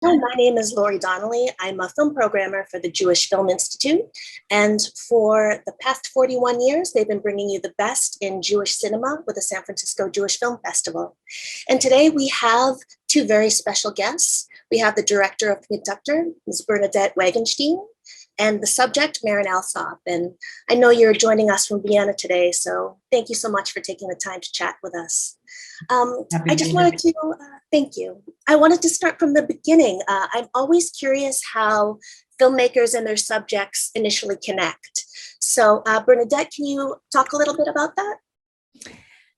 Hi, my name is Lori Donnelly. I'm a film programmer for the Jewish Film Institute. And for the past 41 years, they've been bringing you the best in Jewish cinema with the San Francisco Jewish Film Festival. And today we have two very special guests. We have the director of Conductor, Ms. Bernadette Wagenstein, and the subject, Marin Alsop. And I know you're joining us from Vienna today, so thank you so much for taking the time to chat with us. I just wanted to, thank you. I wanted to start from the beginning. I'm always curious how filmmakers and their subjects initially connect. So Bernadette, can you talk a little bit about that?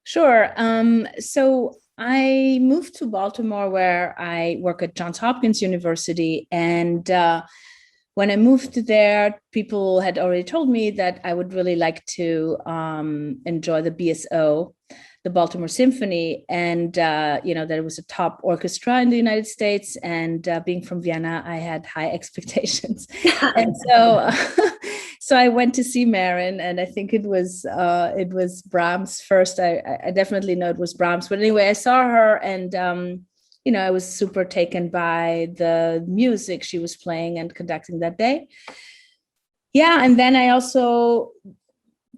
Sure. So I moved to Baltimore, where I work at Johns Hopkins University. And when I moved there, people had already told me that I would really like to enjoy the BSO, the Baltimore Symphony, and that it was a top orchestra in the United States. And being from Vienna, I had high expectations. And so I went to see Marin, and I think it was Brahms first. I definitely know it was Brahms, but anyway, I saw her, and I was super taken by the music she was playing and conducting that day. Yeah, and then I also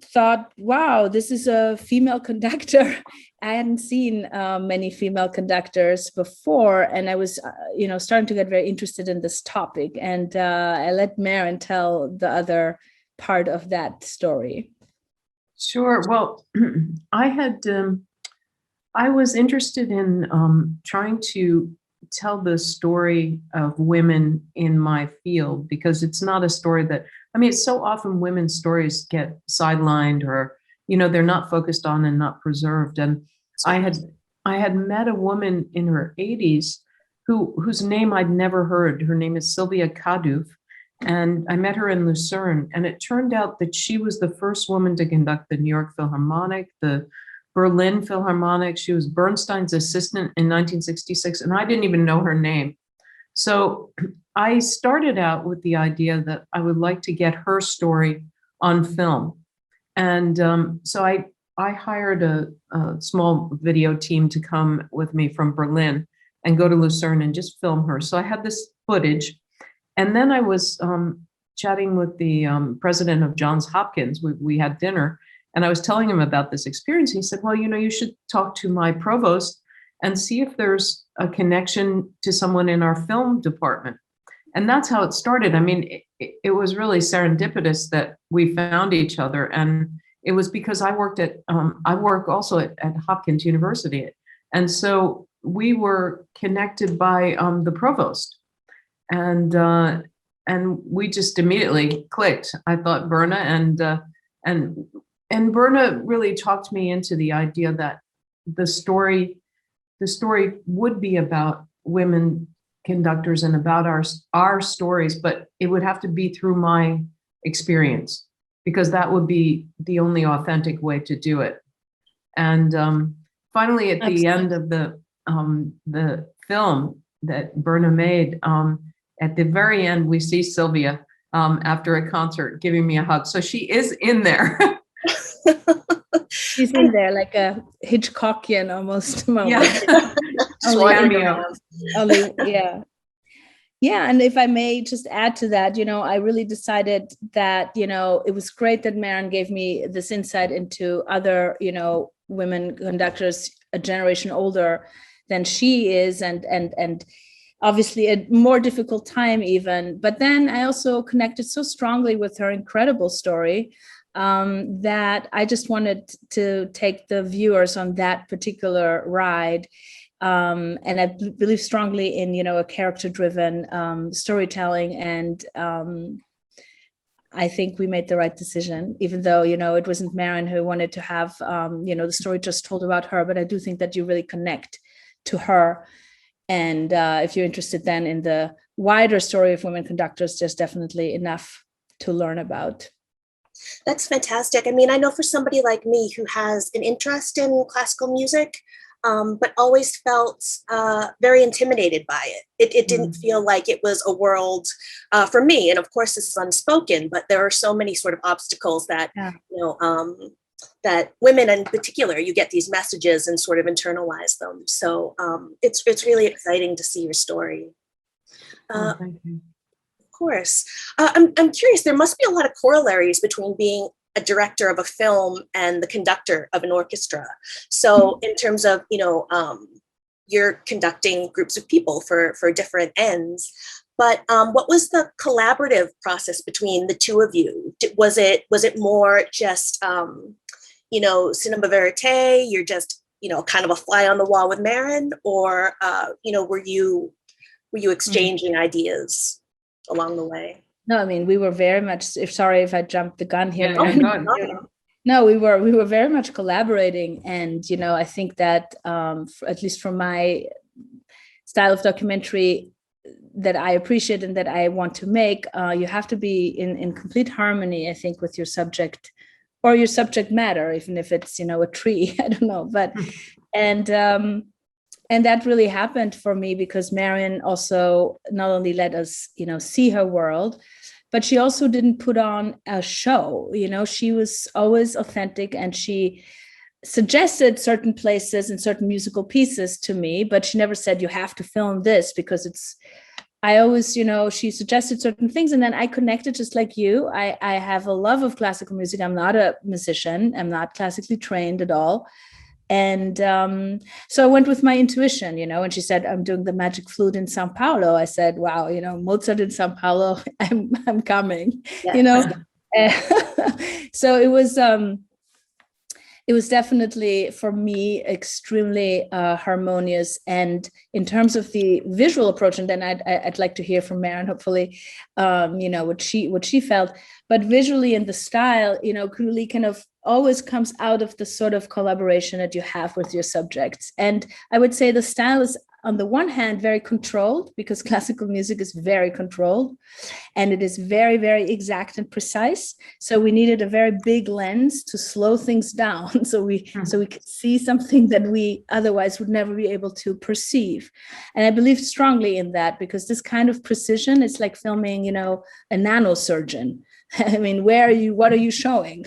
thought, wow, this is a female conductor. I hadn't seen many female conductors before, and I was, starting to get very interested in this topic. And I let Marin tell the other part of that story. Sure. Well, I was interested in trying to tell the story of women in my field, because it's not a story that, it's so often women's stories get sidelined, or, they're not focused on and not preserved. And I had met a woman in her 80s whose name I'd never heard. Her name is Sylvia Kaduf. And I met her in Lucerne. And it turned out that she was the first woman to conduct the New York Philharmonic, the Berlin Philharmonic. She was Bernstein's assistant in 1966, and I didn't even know her name. So I started out with the idea that I would like to get her story on film. And so I hired a small video team to come with me from Berlin and go to Lucerne and just film her. So I had this footage. And then I was chatting with the president of Johns Hopkins. We had dinner. And I was telling him about this experience. He said, well, you should talk to my provost and see if there's a connection to someone in our film department. And that's how it started. It was really serendipitous that we found each other. And it was because I work also at Hopkins University. And so we were connected by the provost. And we just immediately clicked. I thought Berna, and Berna really talked me into the idea that the story would be about women conductors and about our stories, but it would have to be through my experience, because that would be the only authentic way to do it. And finally, at the end of the film that Berna made, at the very end, we see Sylvia after a concert giving me a hug. So she is in there. She's in there like a Hitchcockian almost moment. Yeah. Yeah. And if I may just add to that, I really decided that, it was great that Marin gave me this insight into other, women conductors a generation older than she is, and obviously a more difficult time even. But then I also connected so strongly with her incredible story that I just wanted to take the viewers on that particular ride. And I believe strongly in, a character-driven storytelling. And I think we made the right decision, even though, it wasn't Marin who wanted to have, the story just told about her. But I do think that you really connect to her. And if you're interested then in the wider story of women conductors, there's definitely enough to learn about. That's fantastic. I know for somebody like me who has an interest in classical music, but always felt very intimidated by it. It didn't feel like it was a world for me. And of course, this is unspoken, but there are so many sort of obstacles that, that women in particular, you get these messages and sort of internalize them. So it's really exciting to see your story. Uh, thank you. of course. I'm curious, there must be a lot of corollaries between being a director of a film and the conductor of an orchestra. So in terms of, you're conducting groups of people for different ends. But what was the collaborative process between the two of you? Was it more just, cinema verite? You're just, kind of a fly on the wall with Marin, or were you exchanging ideas along the way? No, I mean, we were very much, sorry if I jumped the gun here. Yeah, no, we were very much collaborating. And, I think that at least from my style of documentary that I appreciate and that I want to make, you have to be in complete harmony, I think, with your subject or your subject matter, even if it's, a tree, I don't know. But, and that really happened for me because Marin also not only let us, see her world, but she also didn't put on a show. She was always authentic, and she suggested certain places and certain musical pieces to me, but she never said, you have to film this, because I always, she suggested certain things, and then I connected just like you. I have a love of classical music. I'm not a musician. I'm not classically trained at all. And so I went with my intuition, and she said, I'm doing the magic flute in São Paulo. I said, wow, Mozart in São Paulo, I'm coming, Yeah. So it was definitely for me extremely harmonious. And in terms of the visual approach, and then I'd like to hear from Marin, hopefully, what she felt. But visually in the style, really kind of always comes out of the sort of collaboration that you have with your subjects. And I would say the style is, on the one hand, very controlled, because classical music is very controlled, and it is very, very exact and precise. So we needed a very big lens to slow things down, so we could see something that we otherwise would never be able to perceive. And I believe strongly in that, because this kind of precision is like filming, a nanosurgeon. I mean, what are you showing,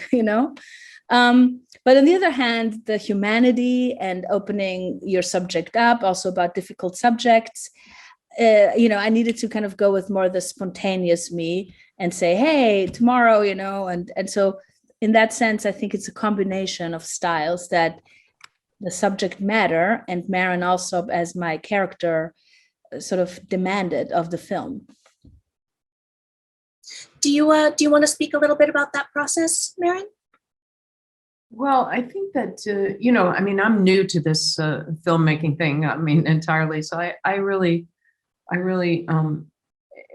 But on the other hand, the humanity and opening your subject up, also about difficult subjects, I needed to kind of go with more the spontaneous me and say, hey, tomorrow, and so in that sense, I think it's a combination of styles that the subject matter and Marin Alsop as my character sort of demanded of the film. Do you want to speak a little bit about that process, Marin? Well, I think that, I'm new to this filmmaking thing, entirely. So I really,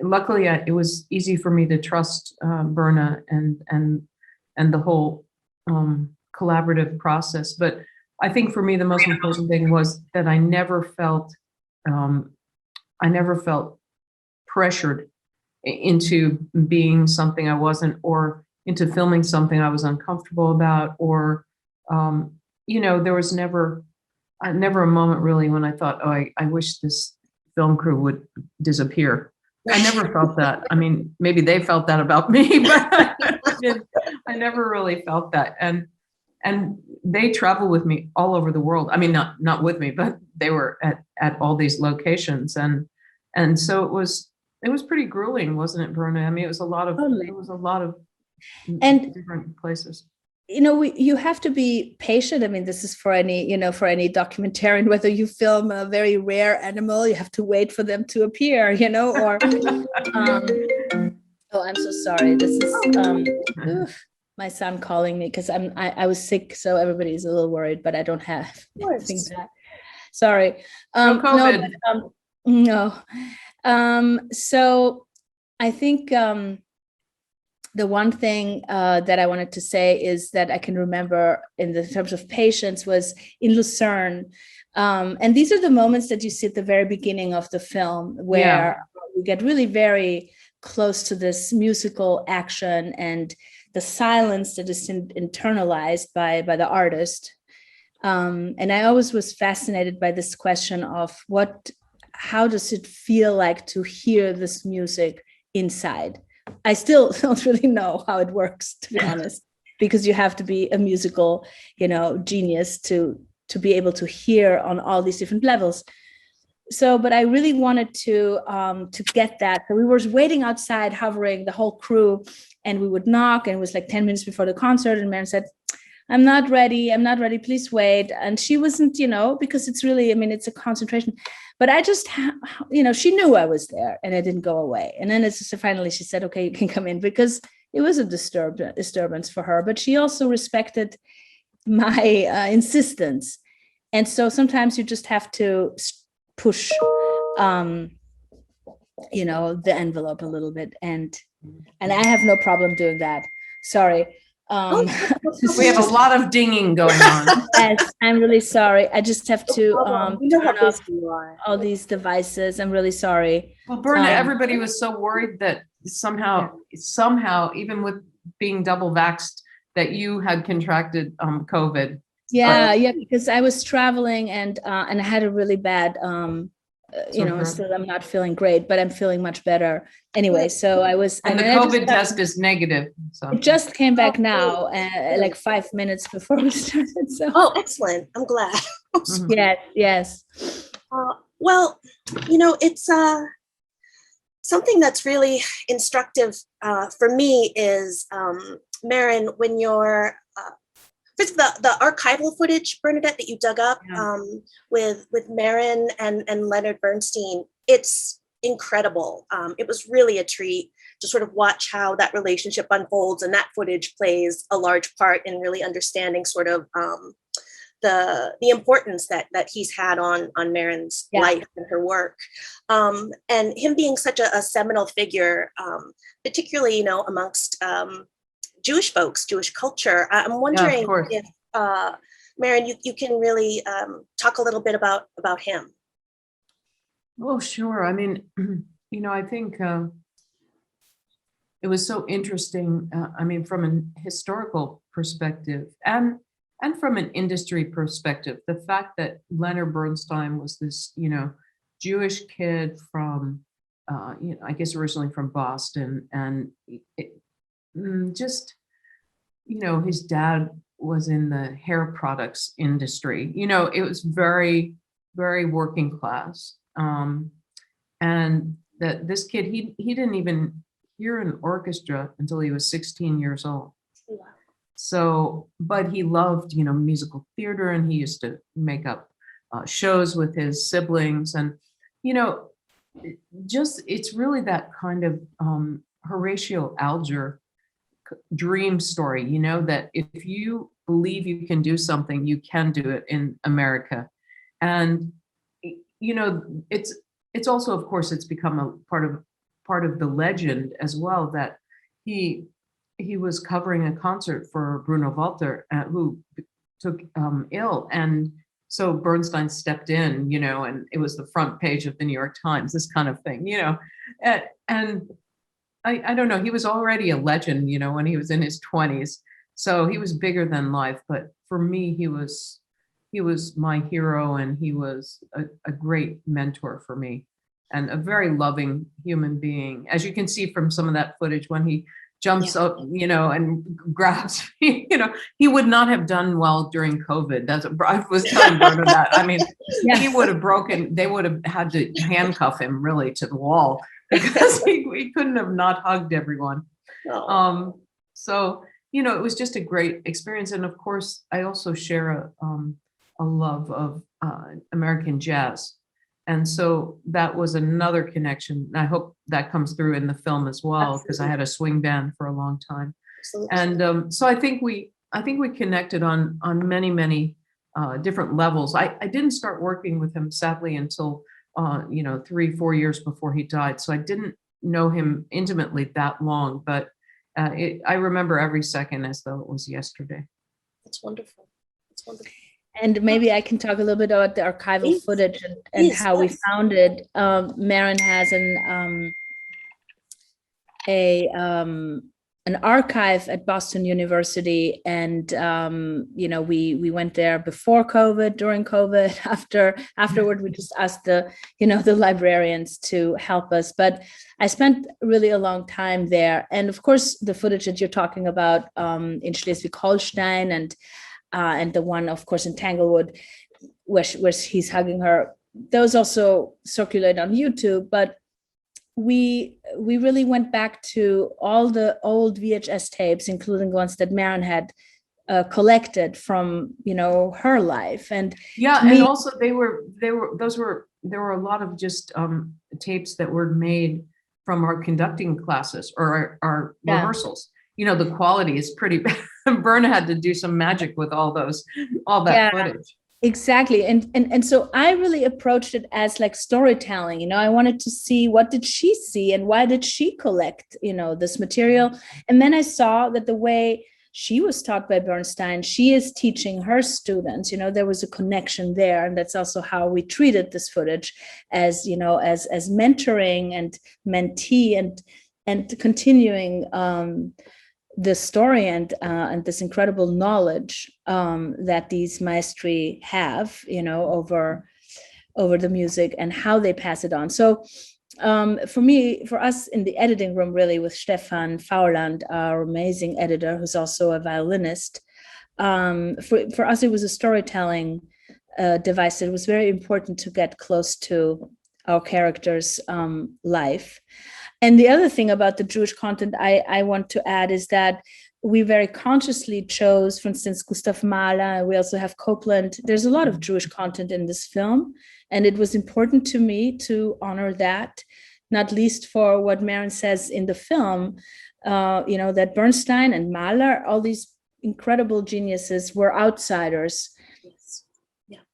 luckily it was easy for me to trust Berna and the whole collaborative process. But I think for me, the most important thing was that I never felt pressured into being something I wasn't, or into filming something I was uncomfortable about, or, there was never a moment really when I thought, oh, I wish this film crew would disappear. I never felt that. I mean, maybe they felt that about me, but I never really felt that. And they travel with me all over the world. I mean, not with me, but they were at all these locations. And so it was pretty grueling, wasn't it, Berna? I mean, it was a lot of and different places. You have to be patient. I mean, this is for any documentarian, whether you film a very rare animal, you have to wait for them to appear, or, oh, I'm so sorry. This is, my son calling me because I was sick. So everybody's a little worried, but I don't have anything bad. Sorry. No COVID. No. So I think, the one thing that I wanted to say is that I can remember in the terms of patience was in Lucerne. And these are the moments that you see at the very beginning of the film, where we get really very close to this musical action and the silence that is internalized by the artist. And I always was fascinated by this question of how does it feel like to hear this music inside? I still don't really know how it works, to be honest, because you have to be a musical, genius to be able to hear on all these different levels. but I really wanted to get that. So we were waiting outside, hovering, the whole crew, and we would knock, and it was like 10 minutes before the concert, and Marin said, I'm not ready, please wait. And she wasn't, because it's really, it's a concentration. But I just, she knew I was there, and I didn't go away. And then finally she said, okay, you can come in, because it was a disturbance for her. But she also respected my insistence. And so sometimes you just have to push, the envelope a little bit. And I have no problem doing that. Sorry. We have a lot of dinging going on. Yes, I'm really sorry. I just have to turn off all these devices. I'm really sorry. Well, Berna, everybody was so worried that somehow, even with being double vaxxed, that you had contracted COVID. Yeah, because I was traveling and I had a really bad, still I'm not feeling great, but I'm feeling much better. Anyway, so I was. And the COVID test is negative. So it just came back now, like 5 minutes before we started. So. Oh, excellent! I'm glad. Yes. Well, it's something that's really instructive for me is Marin, when you're. The archival footage, Bernadette, that you dug up with Marin and Leonard Bernstein, it's incredible. It was really a treat to sort of watch how that relationship unfolds, and that footage plays a large part in really understanding sort of the importance that he's had on Marin's life and her work, and him being such a seminal figure, particularly amongst Jewish folks, Jewish culture. I'm wondering if, Marin, you can really talk a little bit about him. Oh, sure. I think it was so interesting. From an historical perspective and from an industry perspective, the fact that Leonard Bernstein was this, Jewish kid from, I guess originally from Boston, and his dad was in the hair products industry. It was very, very working class. And that this kid, he didn't even hear an orchestra until he was 16 years old. Wow. So, but he loved, musical theater, and he used to make up shows with his siblings. And, it's really that kind of Horatio Alger dream story, that if you believe you can do something, you can do it in America. And it's also, of course, it's become a part of the legend as well, that he was covering a concert for Bruno Walter, who took ill, and so Bernstein stepped in, and it was the front page of the New York Times, this kind of thing, and I don't know, he was already a legend, when he was in his 20s. So he was bigger than life. But for me, he was my hero, and he was a great mentor for me, and a very loving human being. As you can see from some of that footage, when he jumps up, and grabs me, he would not have done well during COVID. I was telling Berna that. He would have broken, they would have had to handcuff him really to the wall, because we couldn't have not hugged everyone. So, it was just a great experience. And of course, I also share a love of American jazz. And so that was another connection. I hope that comes through in the film as well, because I had a swing band for a long time. Absolutely. And so I think we connected on many, many different levels. I didn't start working with him, sadly, until 3-4 years before he died. So I didn't know him intimately that long, but I remember every second as though it was yesterday. That's wonderful. That's wonderful. And maybe I can talk a little bit about the archival footage and how we found it. Marin has an archive at Boston University, and we went there before COVID, during COVID, afterward we just asked the librarians to help us. But I spent really a long time there, and of course the footage that you're talking about in Schleswig-Holstein and the one, of course, in Tanglewood, where he's hugging her, those also circulate on YouTube, but we really went back to all the old VHS tapes, including ones that Marin had collected from, you know, her life. And yeah, and also there were a lot of just tapes that were made from our conducting classes or our rehearsals. You know, the quality is pretty bad. Berna had to do some magic with all that footage. Exactly. And so I really approached it as like storytelling. You know, I wanted to see what did she see and why did she collect, you know, this material. And then I saw that the way she was taught by Bernstein, she is teaching her students. You know, there was a connection there. And that's also how we treated this footage as, you know, as mentoring and mentee and continuing the story and this incredible knowledge that these maestri have, you know, over the music and how they pass it on. So for us in the editing room, really, with Stefan Fauland, our amazing editor, who's also a violinist, for us, it was a storytelling device. It was very important to get close to our characters' life. And the other thing about the Jewish content I want to add is that we very consciously chose, for instance, Gustav Mahler. We also have Copland. There's a lot of Jewish content in this film. And it was important to me to honor that, not least for what Marin says in the film, you know, that Bernstein and Mahler, all these incredible geniuses, were outsiders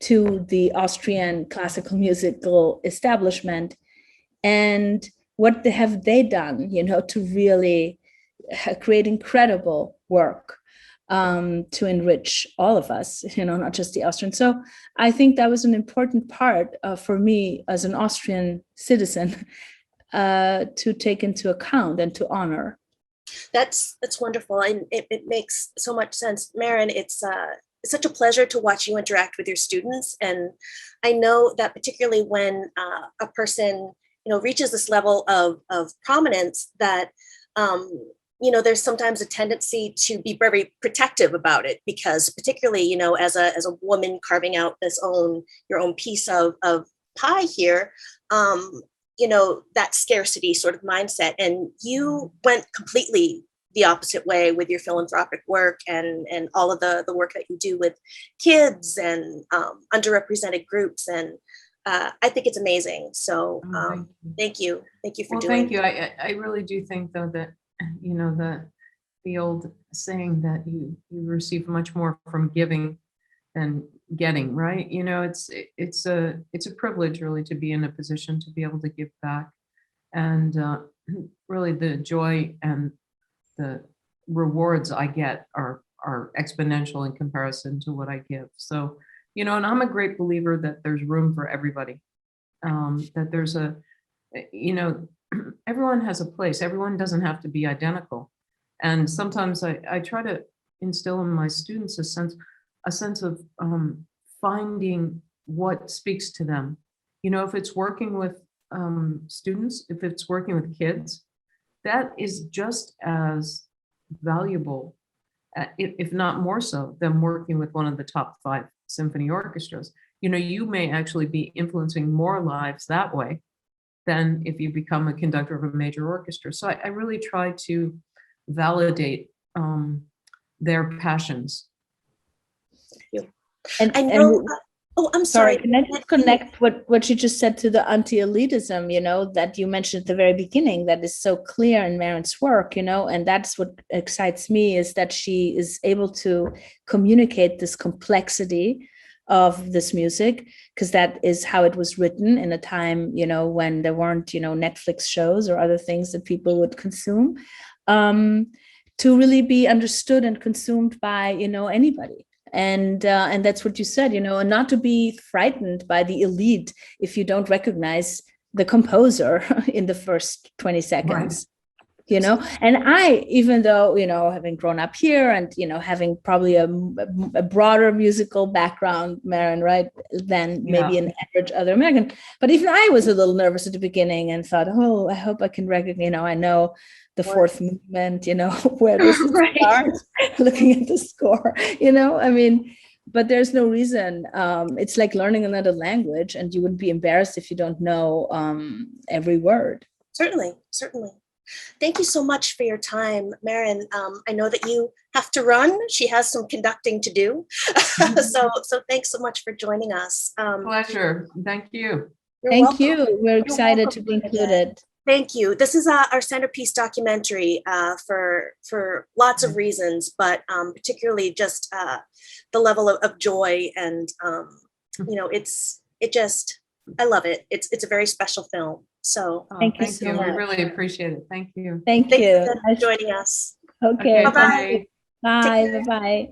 to the Austrian classical musical establishment. And what have they done, you know, to really create incredible work to enrich all of us, you know, not just the Austrians. So I think that was an important part for me as an Austrian citizen to take into account and to honor. That's wonderful, and it makes so much sense, Marin. It's such a pleasure to watch you interact with your students, and I know that particularly when a person, you know, reaches this level of prominence, that you know, there's sometimes a tendency to be very protective about it, because particularly, you know, as a woman carving out your own piece of pie here, you know, that scarcity sort of mindset. And you went completely the opposite way with your philanthropic work and all of the work that you do with kids and underrepresented groups. And I think it's amazing. So thank you for doing it. Thank you. I really do think, though, that, you know, the old saying that you receive much more from giving than getting, right? You know, it's a privilege, really, to be in a position to be able to give back, and really the joy and the rewards I get are exponential in comparison to what I give. So, you know, and I'm a great believer that there's room for everybody, that there's you know, everyone has a place. Everyone doesn't have to be identical. And sometimes I try to instill in my students a sense of finding what speaks to them. You know, if it's working with students, if it's working with kids, that is just as valuable, if not more so, than working with one of the top 5 symphony orchestras. You know, you may actually be influencing more lives that way than if you become a conductor of a major orchestra. So I really try to validate their passions. And I know. I'm sorry. Can I just connect what you just said to the anti-elitism, you know, that you mentioned at the very beginning, that is so clear in Marin's work, you know, and that's what excites me, is that she is able to communicate this complexity of this music, because that is how it was written in a time, you know, when there weren't, you know, Netflix shows or other things that people would consume, to really be understood and consumed by, you know, anybody. And that's what you said, you know, and not to be frightened by the elite if you don't recognize the composer in the first 20 seconds. Right. You know, and I, even though, you know, having grown up here and, you know, having probably a broader musical background, Marin, right, than maybe an average other American, but even I was a little nervous at the beginning and thought, oh, I hope I can recognize, you know, I know the fourth movement, you know, where this starts, looking at the score, you know, I mean, but there's no reason. It's like learning another language, and you would be embarrassed if you don't know every word. Certainly, certainly. Thank you so much for your time, Marin. I know that you have to run. She has some conducting to do. So thanks so much for joining us. Pleasure. Thank you. Thank you. We're excited to be included. Thank you. This is our Centerpiece documentary for lots of reasons, but particularly just the level of joy and I love it. It's a very special film. So thank you so much. We really appreciate it. Thank you. Thank you for joining us. Okay. Bye. Bye. Bye.